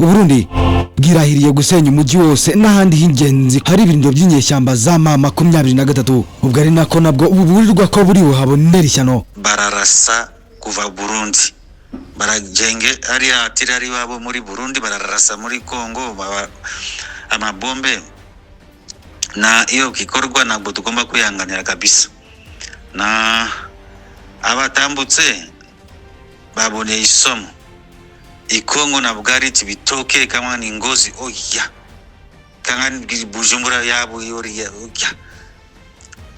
Uburundi bwirahiriye gusenya umujyi wose n'ahandi h'ingenzi hari ibirindiro by'inyeshyamba za M23 ubwo ari nako nabwo buburirwa ko buri buhabonera ishyano. Bararasa kuva Burundi barajenge ari atirari wabo muri Burundi bararasa muri Kongo amabombe na iyo gikorwa nabwo tugomba kwihanganira kabisa na abatambutse babone isomo Ikongo na Bugari tibitoke kama ni Ngozi oya kama ni Bujumbura yabo yori oya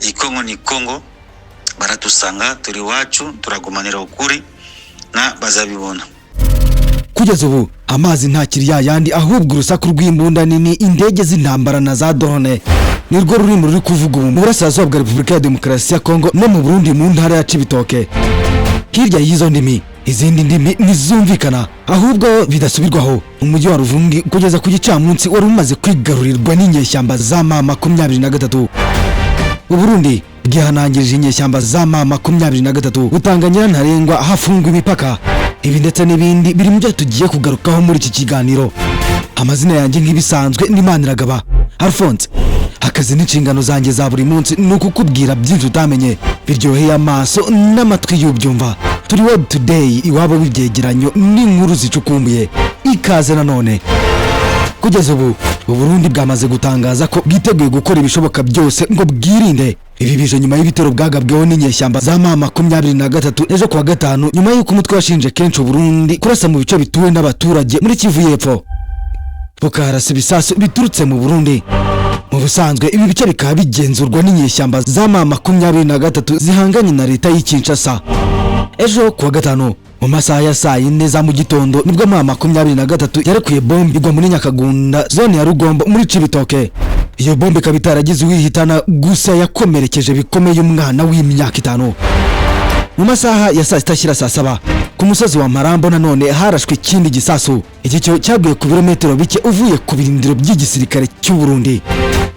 Ikongo ni Kongo baratusanga turi wacu turagumanira ukuri na bazabibona. Kugeza ubu amazi ntakiri yayandi ahubwo urusaku rw'imbunda nini indege z'intambara na za drone nirwo rurimo ruri kuvuga ubu mu burasirazuba bwa Repubulika ya Demokarasi ya Kongo no mu Burundi mu ntara ya Cibitoke. Hirya y'izo ndimi izindi ndimi nizumvikana ahubwo bidasubirwaho. Umujyi wa Ruvungi kugeza ku gicamunsi wari umaze kwigarurirwa n'inyeshyamba za M23. Uburundi bwihanangirije inyeshyamba za M23 butanganya ntarengwa hafungwa imipaka. Ibi ndetse n'ibindi biri mu byo tugiye kugarukaho muri iki kiganiro. Amazina yanjye nk'ibisanzwe ni Maniragaba Alphonse. Akazi n'inshingano zanjye za buri munsi nuko kubwira byinshi utamenye biryoheye amaso n'amatwi y'ubyumva. Turi Web Today iwabo w'ibyegeranyo n'inkuru zicukumbuye. Ikaze nanone. Kugeza ubu Uburundi bwamaze gutangaza ko bwiteguye gukora ibishoboka byose ngo bwirinde ibi bije nyuma y'ibitero bwagabweho n'inyeshyamba za M23 ejo kuwa gatanu nyuma y'uko umutwe washinje kenshi Uburundi kurasa mu bice bituwe n'abaturage muri Kivu y'Epfo bukarasa ibisasu biturutse mu Burundi. Mu busanzwe ibi bice bikaba bigenzurwa n'inyeshyamba za M23 zihanganye na leta y'Kinshasa. Ejo kuwa gatanu mu masaha ya saa 4 za mu gitondo nibwo M23 yarekuye bombe igwa muri Nyakagunda zone ya Rugombo muri Cibitoke. Iyo bombe ikaba itaragize uwihitana gusa yakomerekeje bikomeye umwana w'imyaka 5. Mu masaha ya saa 6 saa 7 ku musozi wa Marambo nanone harashwe ikindi gisasu. Iki cyo cyaguye ku birometero bike uvuye ku birindiro by'igisirikare cy'u Burundi.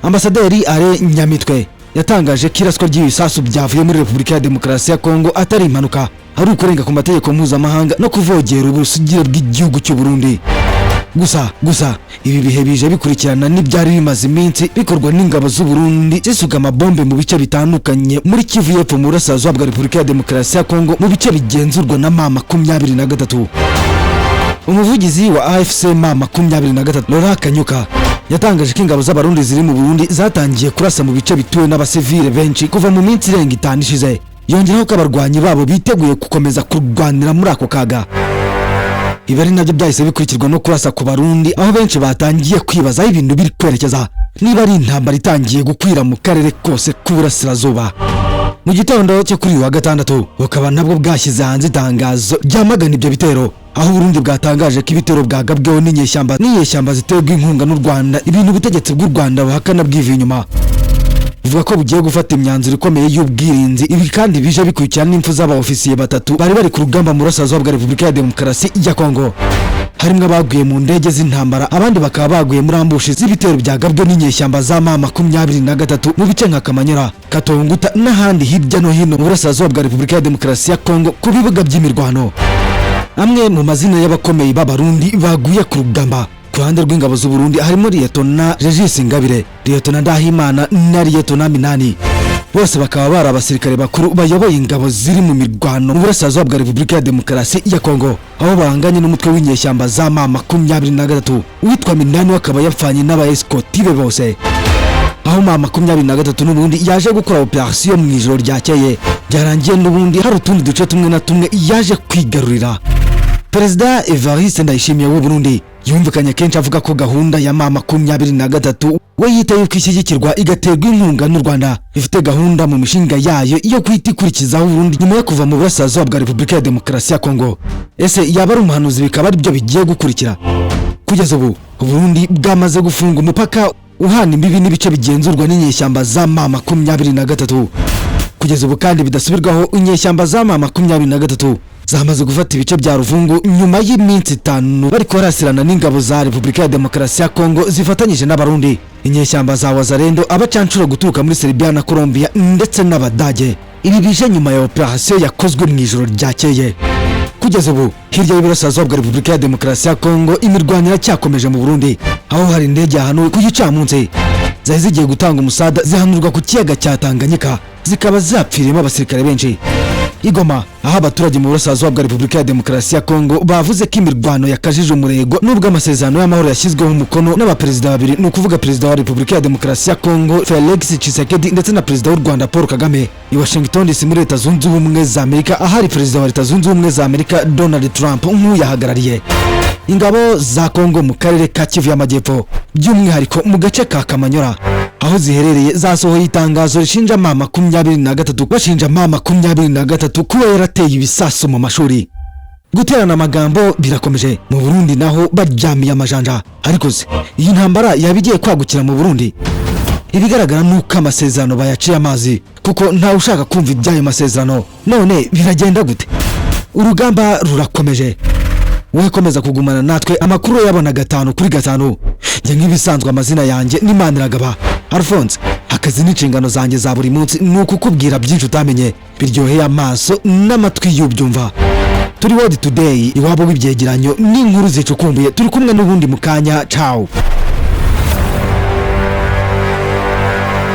Ambasaderi Are Nyamitwe yatangaje ko iraswa ry'ibisasu byavuye muri Repubulika ya Demokarasi ya Kongo atari impanuka ari ukurenga ku mategeko mpuzamahanga no kuvogera ubusugire bw'igihugu cy'u Burundi. Gusa ibi bihe bije bikurikirana n'ibyari bimaze iminsi bikorwa n'ingabo z'u Burundi zisuka amabombe mu bice bitandukanye muri Kivu y'Epfo mu burasirazuba bwa Repubulika ya Demokarasi ya Kongo mu bice bigenzurwa na M23. Umuvugizi wa AFC M23 Laurent Kanyuka yatangaje ko ingabo z'abarundi ziri mu Burundi zatangiye kurasa mu bice bituwe n'abasivile benshi kuva mu minsi irenga 5 ishize. Yongeraho ko abarwanyi babo biteguye gukomeza kurwanira muri ako kaga. Ibari nabyo byahise bikurikirwa no kurasa ku Barundi aho benshi batangiye kwibaza ibintu biri kwerekeza niba ari intambara itangiye gukwira mu karere kose k'uburasirazuba. Mu gitondo cyo kuri wa gatandatu ukaba nabwo bwashyize hanze itangazo ryamagana ibyo bitero aho Burundi bwatangaje ko ibitero bwagabweho n'inyeshyamba ziterwa inkunga n'u Rwanda ibintu ubutegetsi bw'u Rwanda buhakana bwiva inyuma. Bivuga ko bugiye gufata imyanzuro ikomeye y'ubwirinzi. Ibi kandi bije bikurikirana n'impfu z'abaofisiye 3 bari ku rugamba mu burasirazuba bwa Repubulika ya Demokarasi ya Kongo. Harimo abaguye mu ndege z'intambara abandi bakaba baguye muri ambushi z'ibitero byagabwe n'inyeshyamba za M23 mu bice nka Kamanyera, Katonguta n'ahandi hirya no hino mu burasirazuba bwa Repubulika ya Demokarasi ya Kongo ku bibuga by'imirwano. Amwe mu mazina y'abakomeye b'Abarundi baguye ku rugamba ku ruhande rw'ingabo z'u Burundi harimo Liyetona Regis Ingabire, Liyetona Ndahimana na Liyetona Minani. Bose bakaba bari abasirikare bakuru bayoboye ingabo ziri mu mirwano mu burasirazuba bwa Repubulika ya Demokarasi ya Kongo aho bahanganye n'umutwe w'inyeshyamba za M23 witwa Minani akaba yapfanye n'abaescorti be bose. Aho M23 n'ubundi yaje gukora operation mu ijoro ryakeye byarangiye n'ubundi hari utundi duce tumwe na tumwe yaje kwigarurira. Perezida Evariste Ndayishimiye w'u Burundi yumvikanye kenshi avuga ko gahunda ya M23 we yitaye kwishyigikirwa igaterwa inkunga n'u Rwanda ifite gahunda mu mishinga yayo yo kwitikurikiza u Burundi nyuma yo kuva mu burasirazuba bwa Repubulika ya Demokarasi ya Kongo. Ese yaba ari umuhanuzi bikaba ari byo bigiye gukurikira. Kugeza ubu Burundi bwamaze gufunga umupaka uhana imbibi n'ibice bigenzurwa n'inyeshyamba za M23. Kugeza ubu kandi bidasubirwaho inyeshyamba za M23 zamaze gufata ibice bya Ruvungu nyuma y'iminsi 5 bari korasirana n'ingabo za Repubulika ya Demokarasi ya Kongo zifatanyije n'Abarundi. Inyeshyamba za Wazalendo abacancuro guturuka muri Serbia na Colombia ndetse n'Abadage. Ibi bije nyuma ya operation yakozwe mu ijoro ryakeye. kugeza ubu hirya y'Iburasirazuba bwa Repubulika ya Demokarasi ya Kongo imirwano iracyakomeje mu Burundi, aho hari indege yahanuwe ku gicamunsi zari zigiye gutanga umusada zihanurwa ku kiyaga cya Tanganyika zikaba zapfiriyemo abasirikare benshi. Igoma, aho abaturage mu Burasirazuba bwa Repubulika ya Demokarasi ya Kongo bavuze ko imirwano yakajije umurego nubwo amasezerano y'amahoro yashyizweho umukono n'abaperezida babiri, ni ukuvuga perezida wa Repubulika ya Demokarasi ya Kongo Felix Tshisekedi ndetse na perezida w'u Rwanda Paul Kagame. I Washington DC muri Leta Zunze Ubumwe za Amerika, ahari perezida wa Leta Zunze Ubumwe za Amerika Donald Trump nk'uyahagarariye. Ingabo za Kongo mu karere ka Kivu y'Amajyepfo, by'umwihariko mu gace ka Kamanyora aho ziherereye, zasohoye itangazo rishinja mama 23 bashinja mama 23 kuba yarateye ibisasu mu mashuri. Guterana amagambo birakomeje mu Burundi, naho baryamiye amajanja. Ariko se iyi ntambara yabigiye kwagukira mu Burundi? Ibigaragara nuko amasezerano bayaciye amazi, kuko ntawe ushaka kumva ibyayo masezerano. None biragenda gute? Urugamba rurakomeje. Wowe komeza kugumana natwe, amakuru yabona 5 kuri 5. Njye nk'ibisanzwe amazina yanjye ni Maniragaba Alphonse. Akazi n'inshingano zanjye za buri munsi ni ukukubwira byinshi utamenye biryoheye amaso n'amatwi y'ubyumva. Turi World Today, iwabo w'ibyegeranyo n'inkuru zicukumbuye. Turi kumwe n'ubundi mu kanya. Ciao.